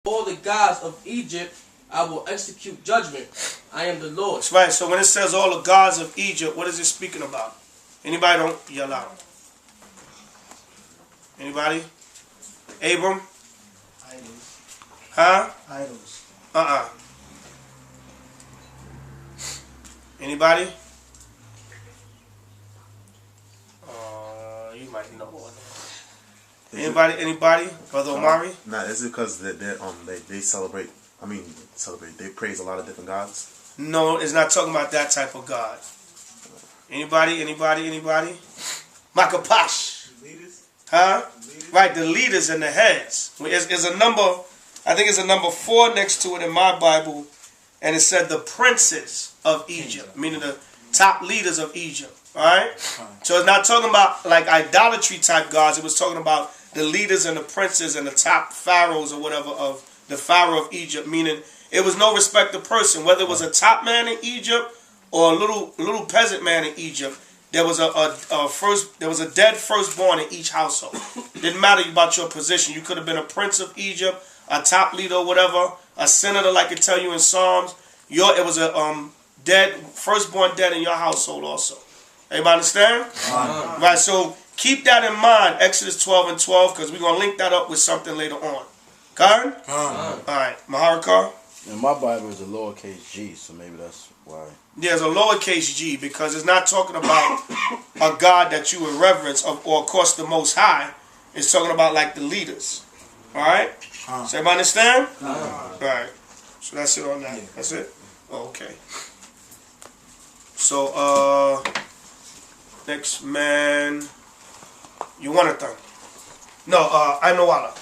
all the gods of Egypt, I will execute judgment. I am the Lord. That's right. So when it says all the gods of Egypt, what is it speaking about? Anybody? Don't yell out. Anybody? Abram? Idols. Huh? Idols. Anybody? You might know. Anybody? Brother Omari? Nah, is it because they celebrate? I mean, they praise a lot of different gods. No, it's not talking about that type of God. Anybody? Makapash. Leaders? Huh? Leaders? Right, the leaders and the heads. It's a number, I think it's a number 4 next to it in my Bible, and it said the princes of Egypt, meaning the top leaders of Egypt. Alright? So it's not talking about like idolatry type gods, it was talking about the leaders and the princes and the top pharaohs or whatever of the Pharaoh of Egypt, meaning it was no respect of person, whether it was a top man in Egypt or a little peasant man in Egypt. There was a dead firstborn in each household. Didn't matter about your position. You could have been a prince of Egypt, a top leader or whatever, a senator like it tell you in Psalms. It was a firstborn dead in your household also. Everybody understand? Right, so keep that in mind, Exodus 12 and 12, because we're going to link that up with something later on. Karen? Alright, Maharakar? In my Bible, it's a lowercase g, so maybe that's why. There's a lowercase g because it's not talking about a God that you would reverence or of course the Most High. It's talking about like the leaders. Alright? Does everybody understand? Alright. So that's it on that. Yeah. That's it? Oh, okay. So, next man. You want it done? No, I know Allah.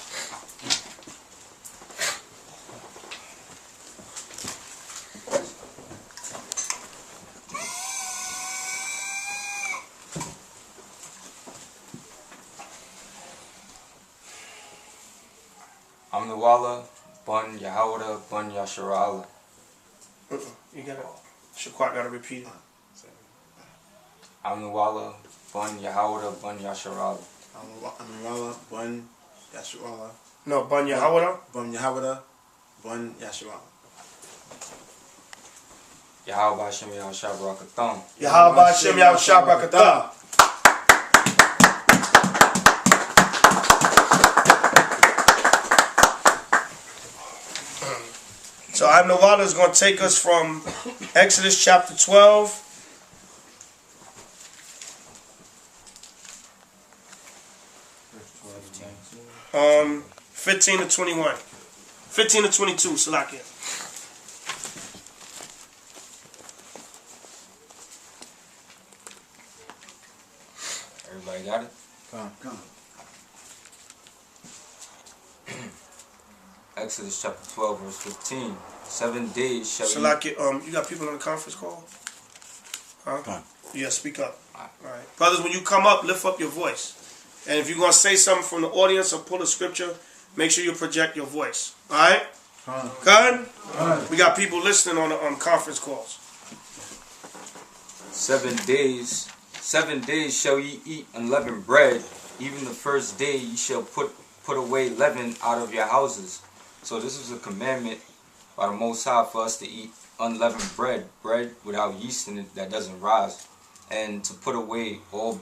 I'm the Walla, Bun Yahawada, Bun Yasharala. You gotta, Shaquat gotta repeat it. I'm the Walla, Bun Yahawada, Bun Yasharala. I'm the Walla, Bun Yasharala. No, Bun Yahawada? Bun Yahawada, Bun Yasharala. Yahawah Hashem Yahweh Shabarakatham. Yahweh Hashem Yahweh Shabarakatham. So Abnawala is going to take us from Exodus chapter 12. 15 to 21. 15 to 22, Salakia. Everybody got it? Come. Exodus chapter 12, verse 15. 7 days shall Salakia, you got people on the conference call? Huh? Yeah, speak up. All right. Brothers, when you come up, lift up your voice. And if you're going to say something from the audience or pull a scripture, make sure you project your voice. All right? Good? We got people listening on the conference calls. 7 days shall ye eat unleavened bread. Even the first day ye shall put away leaven out of your houses. So this is a commandment by the Most High for us to eat unleavened bread without yeast in it that doesn't rise, and to put away all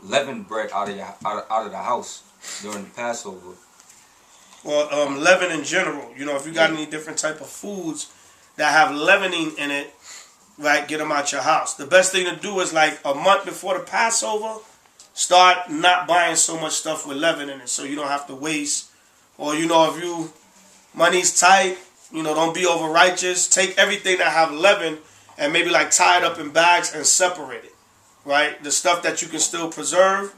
leavened bread out of the house during the Passover. Well, leaven in general. You know, if you got any different type of foods that have leavening in it, right, get them out your house. The best thing to do is like a month before the Passover, start not buying so much stuff with leaven in it so you don't have to waste. Or, you know, if money's tight, you know, don't be over righteous. Take everything that have leaven and maybe like tie it up in bags and separate it, right? The stuff that you can still preserve,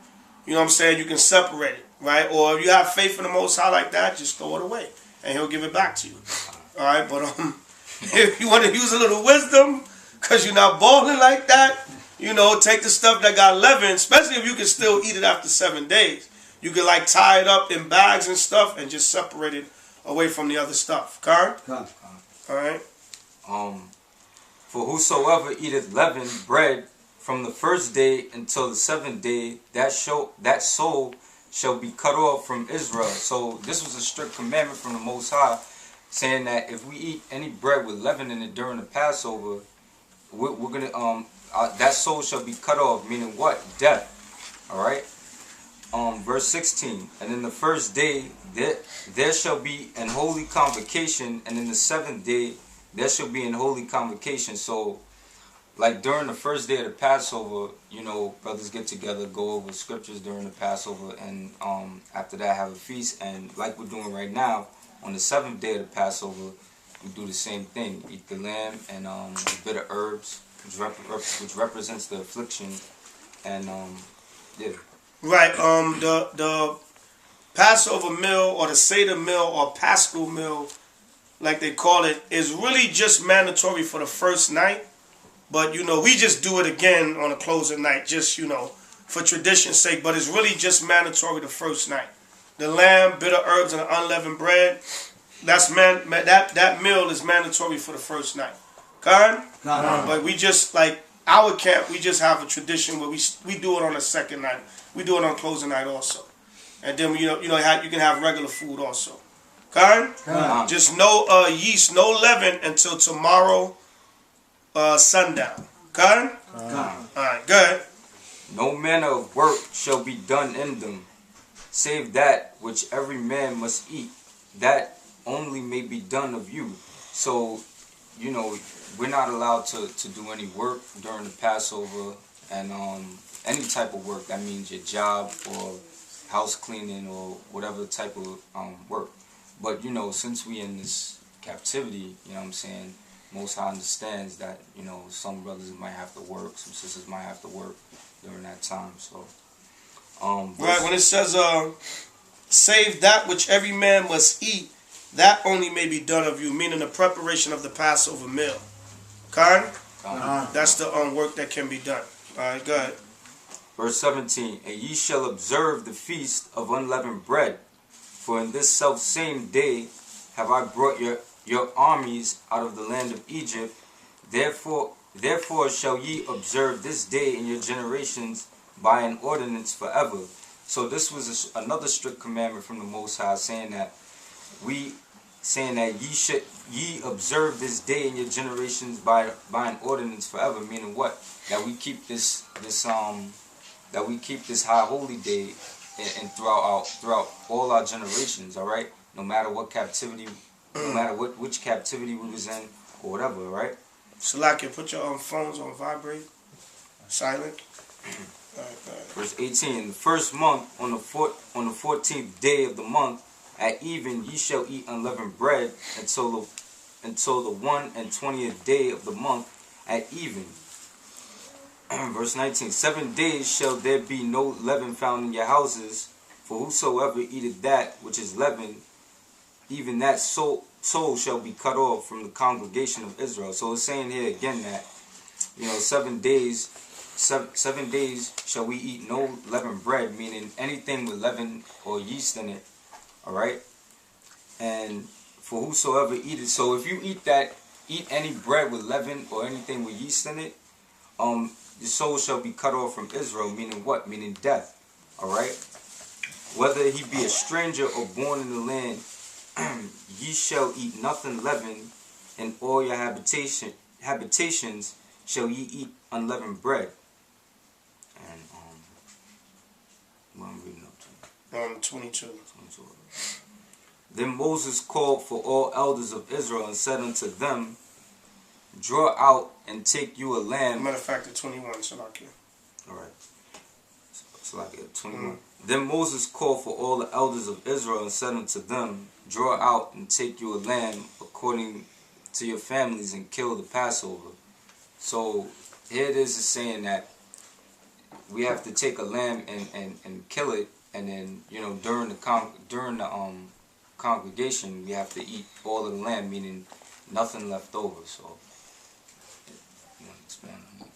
you know what I'm saying, you can separate it, right? Or if you have faith in the Most High like that, just throw it away and he'll give it back to you. All right, but if you want to use a little wisdom because you're not balling like that, you know, take the stuff that got leaven, especially if you can still eat it after 7 days. You can like tie it up in bags and stuff and just separate it away from the other stuff. Karen? All right. For whosoever eateth leavened bread from the first day until the 7th day, that soul shall be cut off from Israel. So this was a strict commandment from the Most High, saying that if we eat any bread with leaven in it during the Passover, we're gonna that soul shall be cut off. Meaning what? Death. All right. Verse 16. And in the first day there shall be an holy convocation, and in the seventh day there shall be an holy convocation. So, like during the first day of the Passover, you know, brothers get together, go over scriptures during the Passover, and after that have a feast. And like we're doing right now, on the seventh day of the Passover, we do the same thing. Eat the lamb and bitter herbs, which represents the affliction. And yeah. Right. The Passover meal, or the Seder meal, or Paschal meal, like they call it, is really just mandatory for the first night. But, you know, we just do it again on the closing night, just, you know, for tradition's sake. But it's really just mandatory the first night. The lamb, bitter herbs, and the unleavened bread, that meal is mandatory for the first night. But we just, like, our camp, we just have a tradition where we do it on the second night. We do it on closing night also. And then, you can have regular food also. Just no yeast, no leaven until tomorrow sundown. Alright, good. No manner of work shall be done in them, save that which every man must eat, that only may be done of you. So, you know, we're not allowed to do any work during the Passover, and any type of work. That means your job or house cleaning or whatever type of work. But, you know, since we in this captivity, you know what I'm saying, Most High understands that, you know, some brothers might have to work, some sisters might have to work during that time. So, right, when it says, save that which every man must eat, that only may be done of you, meaning the preparation of the Passover meal. That's the work that can be done. Alright, go ahead. Verse 17, and ye shall observe the feast of unleavened bread, for in this self same day have I brought your armies out of the land of Egypt. Therefore shall ye observe this day in your generations by an ordinance forever. So this was another strict commandment from the Most High, saying that ye observe this day in your generations by an ordinance forever. Meaning what? That we keep this high holy day and throughout all our generations. All right, no matter what captivity, no matter which captivity we was in or whatever. All right. Salakia, put your phones on vibrate, silent. Verse 18: the first month on the 14th day of the month at even ye shall eat unleavened bread until the 21st day of the month at even. Verse 19: 7 days shall there be no leaven found in your houses, for whosoever eateth that which is leavened, even that soul shall be cut off from the congregation of Israel. So it's saying here again that, you know, 7 days shall we eat no leavened bread, meaning anything with leaven or yeast in it. All right, and for whosoever eateth. So if you eat any bread with leaven or anything with yeast in it, your soul shall be cut off from Israel, meaning what? Meaning death. All right? Whether he be a stranger or born in the land, ye shall eat nothing leavened, in all your habitations shall ye eat unleavened bread. And what I'm reading up to? 22. Then Moses called for all elders of Israel and said unto them, draw out and take you a lamb. Matter of fact, 21, Salakia. Alright. Salakia, 21. Then Moses called for all the elders of Israel and said unto them, draw out and take you a lamb according to your families and kill the Passover. So here it is saying that we have to take a lamb and kill it, and then, you know, during the congregation we have to eat all of the lamb, meaning nothing left over. So you want to expand on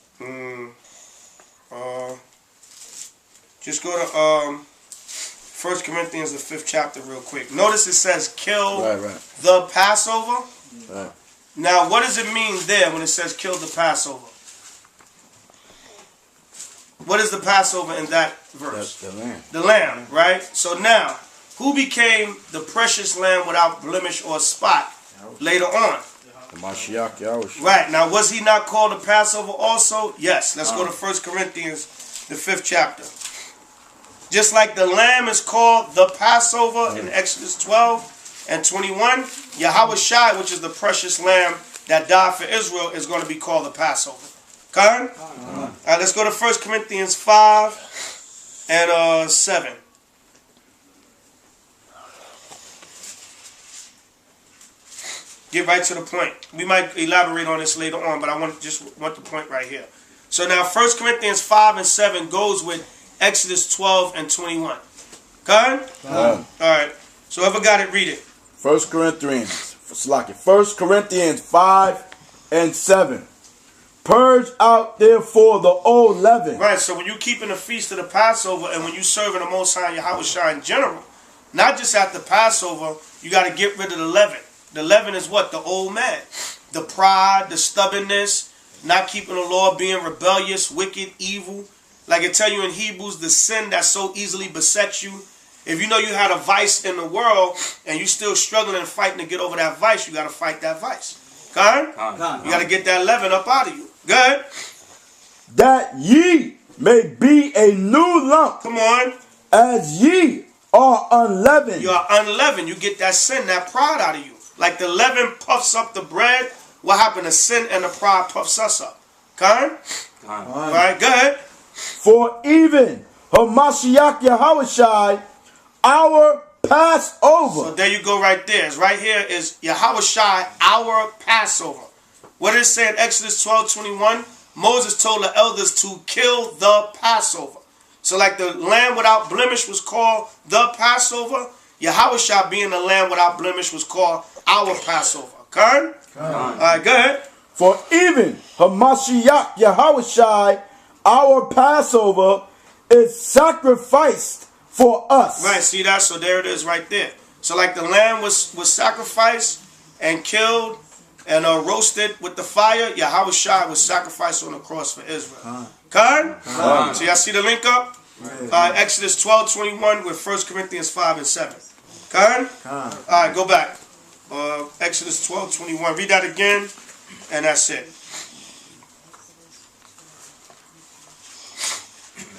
that? Just go to 1 Corinthians, the 5th chapter, real quick. Notice it says kill the Passover. Right. Now, what does it mean there when it says kill the Passover? What is the Passover in that verse? The lamb. The lamb, right? So now, who became the precious lamb without blemish or spot later on? The Mashiach Yahushua. Right. Now, was he not called the Passover also? Yes. Let's go to 1 Corinthians, the 5th chapter. Just like the lamb is called the Passover in Exodus 12 and 21, Yahushua, which is the precious lamb that died for Israel, is going to be called the Passover. Okay? All right, let's go to 1 Corinthians 5 and 7. Get right to the point. We might elaborate on this later on, but I want the point right here. So now 1 Corinthians 5 and 7 goes with Exodus 12 and 21. Okay? All right. So whoever got it, read it. 1 Corinthians 5 and 7. Purge out therefore the old leaven. Right, so when you keeping the feast of the Passover and when you serving the Most High Yahushua in general, not just at the Passover, you got to get rid of the leaven. The leaven is what? The old man. The pride, the stubbornness, not keeping the law, being rebellious, wicked, evil. Like it tell you in Hebrews, the sin that so easily besets you. If you know you had a vice in the world and you still struggling and fighting to get over that vice, you got to fight that vice. Okay? You got to get that leaven up out of you. Good? That ye may be a new lump. Come on. As ye are unleavened. You are unleavened. You get that sin, that pride out of you. Like the leaven puffs up the bread, what happened? The sin and the pride puffs us up. Okay? All right, go ahead. For even Hamashiach Yahushua, our Passover. So there you go right there. It's right here is Yahushua, our Passover. What did it say in Exodus 12:21? Moses told the elders to kill the Passover. So like the lamb without blemish was called the Passover, Yahushua being the lamb without blemish was called our Passover. Okay? All right, go ahead. For even Hamashiach Yahushua, our Passover, is sacrificed for us. Right, see that? So there it is right there. So like the lamb was sacrificed and killed and roasted with the fire, Yahushua was sacrificed on the cross for Israel. Okay? So y'all see the link up? Exodus 12:21 with 1 Corinthians 5 and 7. Okay? All right, go back. Exodus 12:21. Read that again, and that's it.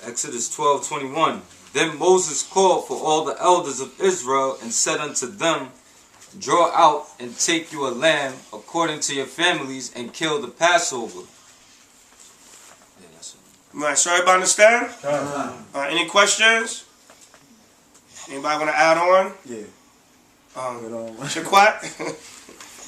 Exodus 12:21. Then Moses called for all the elders of Israel and said unto them, draw out and take you a lamb according to your families and kill the Passover. Right, so everybody understand? Any questions? Anybody want to add on? Yeah. Shaquat?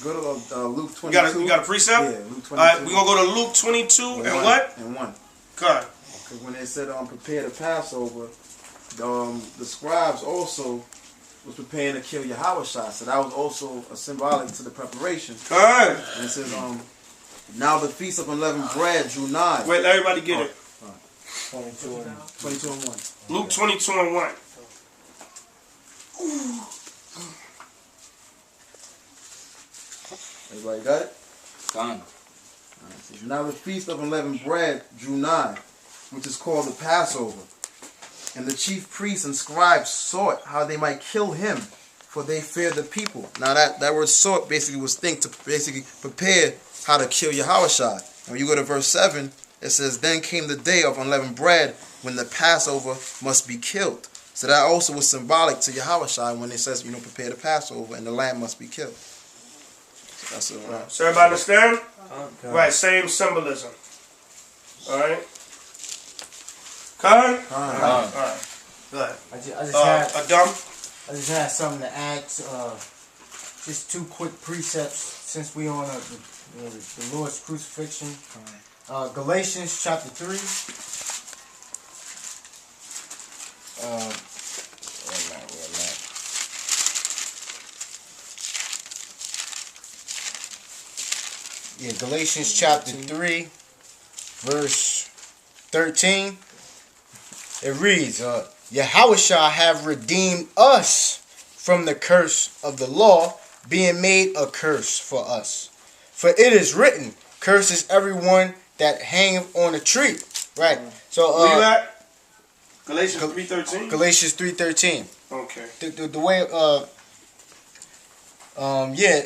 Go to Luke 22. You got a precept? Yeah, Luke 22. All right, we're going to go to Luke 22 and what? And 1. Okay. Because when they said prepare the Passover, the scribes also was preparing to kill Yahushua. So that was also a symbolic to the preparation. Good. And it says, now the feast of unleavened bread drew nigh. Wait, let everybody get it. 22 and 1. Luke 22 and 1. Everybody got it? Done. Now the feast of unleavened bread drew nigh, which is called the Passover. And the chief priests and scribes sought how they might kill him, for they feared the people. Now that word sought basically was think to basically prepare how to kill Yahushua. And when you go to verse 7, it says, then came the day of unleavened bread when the Passover must be killed. So that also was symbolic to Yahushua when it says, prepare the Passover and the lamb must be killed. So that's it, right? So everybody understand? Okay. Right, same symbolism. All right. All right. Go ahead. I just had something to add. Just 2 quick precepts since we on the Lord's crucifixion. Galatians chapter 3. Galatians chapter 3, verse 13. It reads, Yahushua have redeemed us from the curse of the law, being made a curse for us. For it is written, curses everyone that hangeth on a tree. Right. So where you at? Galatians 3:13. Galatians 3:13. Okay. The way yeah,